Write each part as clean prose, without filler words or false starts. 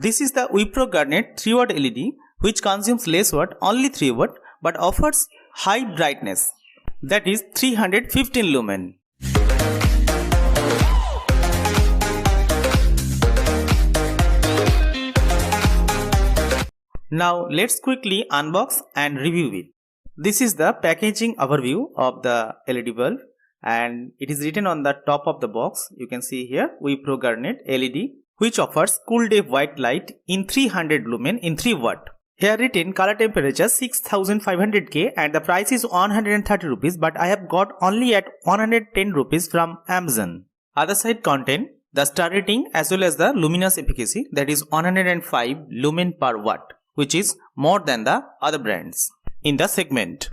This is the Wipro Garnet 3-watt LED which consumes less watt, only 3 watt, but offers high brightness, that is 315 lumen. Now let's quickly unbox and review it. This is the packaging overview of the LED bulb, and it is written on the top of the box. You can see here Wipro Garnet LED which offers cool day white light in 300 lumen in 3 watt. Here written color temperature 6500 K and the price is 130 rupees, but I have got only at 110 rupees from Amazon. Other side content, the star rating as well as the luminous efficacy, that is 105 lumen per watt, which is more than the other brands in the segment.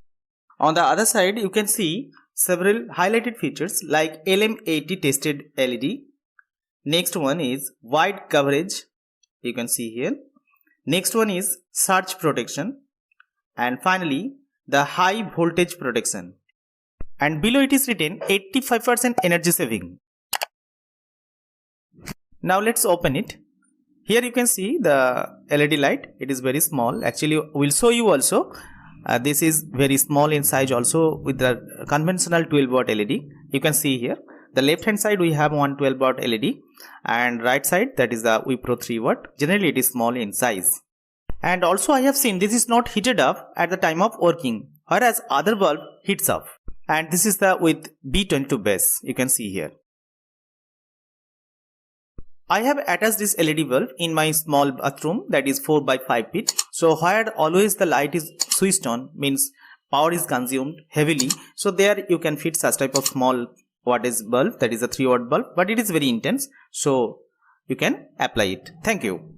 On the other side you can see several highlighted features like LM80 tested LED. Next one is wide coverage, you can see here. Next one is surge protection, and finally the high voltage protection, and below it is written 85% energy saving. Now let's open it. Here you can see the LED light. It is very small. Actually we'll show you also. This is very small in size also with the conventional 12 watt LED. You can see here the left hand side we have one 12 watt LED, and right side that is the Wipro 3 watt. Generally it is small in size. And also I have seen this is not heated up at the time of working, whereas other bulb heats up. And this is the with B22 base, you can see here. I have attached this LED bulb in my small bathroom, that is 4 by 5 feet. So where always the light is switched on, means power is consumed heavily. So there you can fit such type of small wattage bulb, that is a 3 watt bulb, but it is very intense. So you can apply it. Thank you.